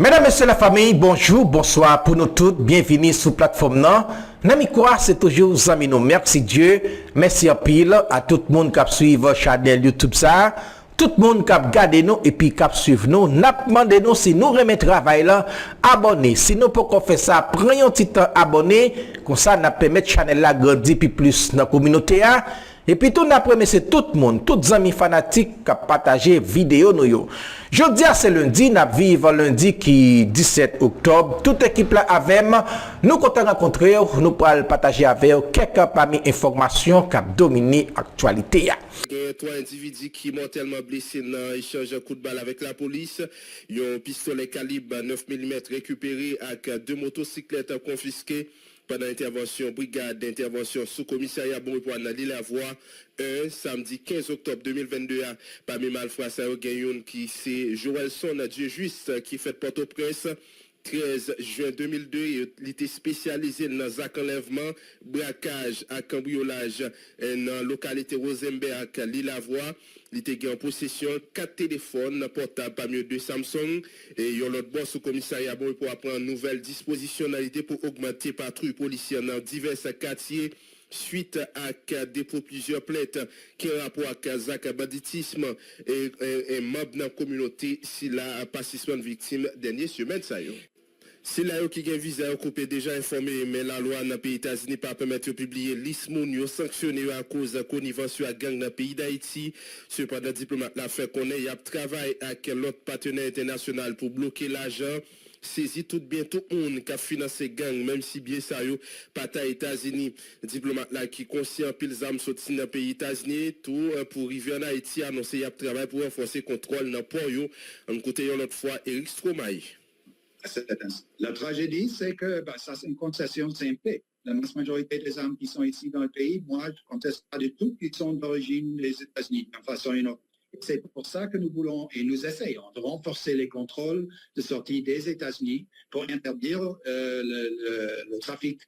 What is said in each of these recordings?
Mesdames, Messieurs la famille, bonjour, bonsoir pour nous toutes. Bienvenue sur la plateforme. Nami quoi, c'est toujours amis nous. Merci Dieu. Merci à pile à tout le monde qui suit la chaîne YouTube ça. Tout le monde qui a regardé nous et puis qui suivi nous. N'a demandé nous si nous remettons travail là, abonnez. Si nous pouvons faire ça, prenez un petit temps abonné. Comme ça, nous permet la chaîne là grandir plus dans la communauté. Et puis tout après c'est tout le monde, tous les amis fanatiques qui ont partagé vidéo nous. Jeudi c'est lundi, nous vivons lundi qui 17 octobre. Toute équipe là avec nous comptons rencontrer, nous pourrons partager avec quelques parmi informations qui ont dominé l'actualité. Il y a 3 individus qui sont mortellement blessés dans l'échange de coup de balle avec la police. Il y a un pistolet calibre 9 mm récupéré avec 2 motocyclettes confisquées pendant l'intervention brigade d'intervention sous-commissariat bon pour analyser la voie un samedi 15 octobre 2022 parmi malfrats qui c'est Joelson Dieu juste qui fait Port-au-Prince 13 juin 2002, il était spécialisé dans les enlèvements, braquage et cambriolage dans la localité Rosenberg, Lille-la-Voie. Il était en possession 4 téléphones portables parmi 2 Samsung et l'autre boss au commissariat bon pour prendre une nouvelle dispositionnalité pour augmenter patrouille policière dans divers quartiers suite à dépôt plusieurs plaintes qui ont rapport à Kazak banditisme et mob dans la communauté si la participant victime dernière semaine ça yo. C'est là qui a visé à couper déjà informé, mais la loi dans le pays États-Unis pas permettre de publier liste moun sanctionné à cause de connivence à gang dans le pays d'Haïti. Cependant, le diplomate l'a fait connaître, il a travaillé avec l'autre partenaire international pour bloquer l'argent. Saisi tout bien tout le monde qui a financé gang, même si bien ça yo pas aux États-Unis. Diplomate là qui conscient pile zam sorti dans le pays États-Unis tout pour arriver en Haïti annoncer y a travail pour renforcer contrôle dans port yo. En côté l'autre fois Eric Stromae. La tragédie, c'est que ça, c'est une concession simple. La majorité des hommes qui sont ici dans le pays, moi, je ne conteste pas du tout qu'ils sont d'origine des États-Unis, d'une façon ou d'une autre. C'est pour ça que nous voulons et nous essayons de renforcer les contrôles de sortie des États-Unis pour interdire le trafic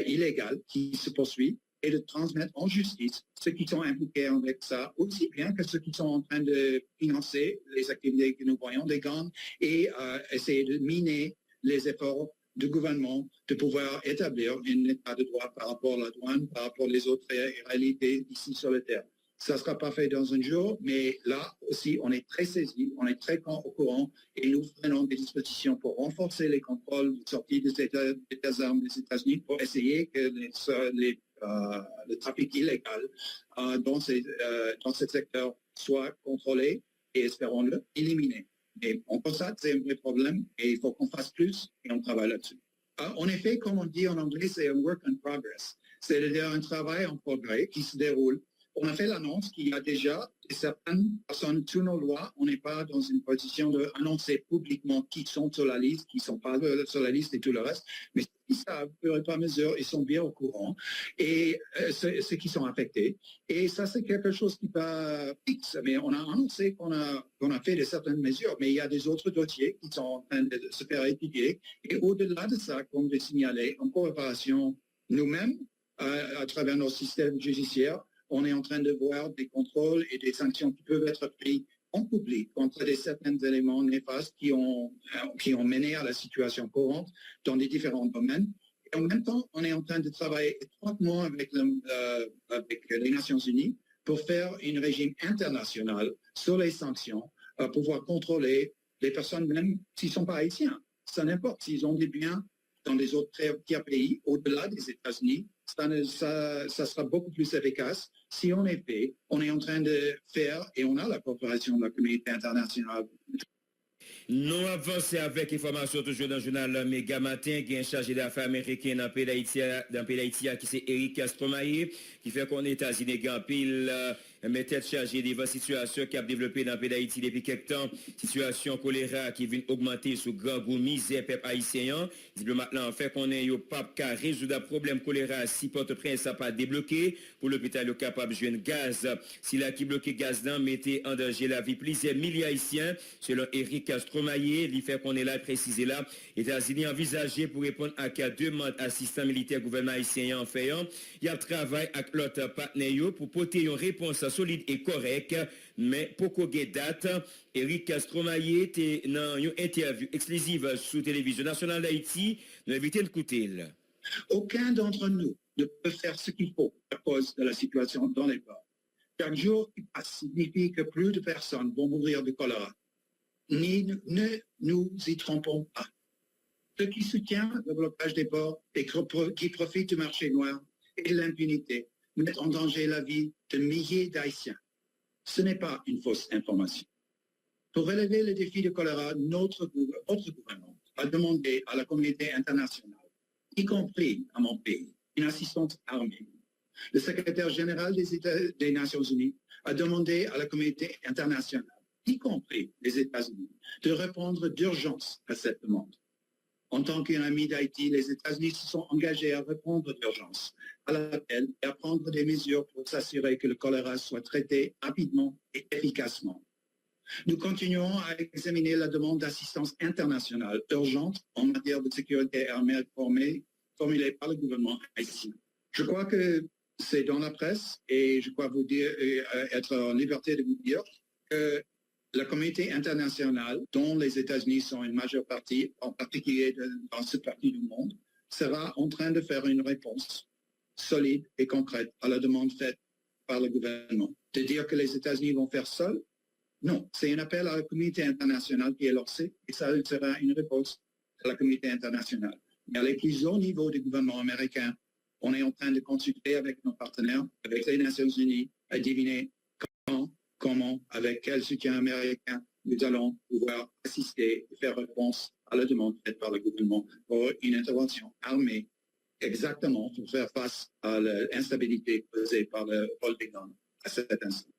illégal qui se poursuit et de transmettre en justice ceux qui sont impliqués avec ça, aussi bien que ceux qui sont en train de financer les activités que nous voyons des gangs et essayer de miner les efforts du gouvernement de pouvoir établir un état de droit par rapport à la douane, par rapport aux autres réalités ici sur la terre. Ça ne sera pas fait dans un jour, mais là aussi, on est très saisis, on est très au courant et nous prenons des dispositions pour renforcer les contrôles de sortie des armes des États-Unis pour essayer que le trafic illégal dans ce secteur soit contrôlé et espérons-le éliminé. Et on constate que c'est un vrai problème et il faut qu'on fasse plus et on travaille là-dessus. En effet, comme on dit en anglais, c'est un work in progress. C'est-à-dire un travail en progrès qui se déroule. On a fait l'annonce qu'il y a déjà certaines personnes sous nos lois. On n'est pas dans une position d'annoncer publiquement qui sont sur la liste, qui ne sont pas sur la liste et tout le reste. Mais ceux qui savent, au fur et à mesure, ils sont bien au courant. Et ceux qui sont affectés. Et ça, c'est quelque chose qui n'est pas fixe. Mais on a annoncé qu'on a fait de certaines mesures. Mais il y a des autres dossiers qui sont en train de se faire étudier. Et au-delà de ça, comme je signalais, en coopération nous-mêmes, à travers nos systèmes judiciaires, on est en train de voir des contrôles et des sanctions qui peuvent être prises en public contre certains éléments néfastes qui ont mené à la situation courante dans les différents domaines. Et en même temps, on est en train de travailler étroitement avec les Nations Unies pour faire un régime international sur les sanctions, pour pouvoir contrôler les personnes même s'ils ne sont pas haïtiens. Ça n'importe s'ils ont des biens dans les autres tiers pays, au-delà des États-Unis, ça sera beaucoup plus efficace si en effet, on est en train de faire et on a la coopération de la communauté internationale. Nous avançons avec information toujours dans le journal Méga Matin, qui est chargé d'affaires américaines dans le pays d'Haïti, qui c'est Eric Stromae, qui fait qu'on est États-Unis en pile, mais tête chargée des situations qui a développé dans le pays d'Haïti depuis quelques temps, situation choléra qui vient augmenter sous grand goût misère peuple haïtien. Diplomate là en fait qu'on est au pape qui résoudre le problème choléra si Port-au-Prince n'a pas débloqué pour l'hôpital capable de jouer gaz. Si là qui bloqué gaz là mettait en danger la vie plusieurs milliers haïtiens selon Eric Stromae. Stromae, il fait qu'on est là, précisé là, États-Unis envisagé pour répondre à deux demandes assistants militaires gouvernement haïtien en fait. Il y a travail avec l'autre partenaire pour porter une réponse solide et correcte, mais pour qu'on ait date, Éric Stromae était dans une interview exclusive sur télévision nationale d'Haïti, nous invitons de écouter. Aucun d'entre nous ne peut faire ce qu'il faut à cause de la situation dans les ports. Chaque jour qui passe signifie que plus de personnes vont mourir de choléra. Ne nous y trompons pas. Ceux qui soutiennent le blocage des ports et qui profitent du marché noir et de l'impunité mettent en danger la vie de milliers d'Haïtiens. Ce n'est pas une fausse information. Pour relever le défi de choléra, notre gouvernement a demandé à la communauté internationale, y compris à mon pays, une assistance armée. Le secrétaire général des Nations Unies a demandé à la communauté internationale, y compris les États-Unis, de répondre d'urgence à cette demande. En tant qu'un ami d'Haïti, les États-Unis se sont engagés à répondre d'urgence à l'appel et à prendre des mesures pour s'assurer que le choléra soit traité rapidement et efficacement. Nous continuons à examiner la demande d'assistance internationale urgente en matière de sécurité armée formulée par le gouvernement haïtien. Je crois que c'est dans la presse et je crois vous dire, être en liberté de vous dire que la communauté internationale, dont les États-Unis sont une majeure partie, en particulier dans cette partie du monde, sera en train de faire une réponse solide et concrète à la demande faite par le gouvernement. De dire que les États-Unis vont faire seuls, non, c'est un appel à la communauté internationale qui est lancé et ça sera une réponse à la communauté internationale. Mais à les plus hauts niveaux du gouvernement américain, on est en train de consulter avec nos partenaires, avec les Nations Unies, à deviner comment, avec quel soutien américain, nous allons pouvoir assister et faire réponse à la demande faite par le gouvernement pour une intervention armée, exactement pour faire face à l'instabilité causée par le vol des guns à cet instant.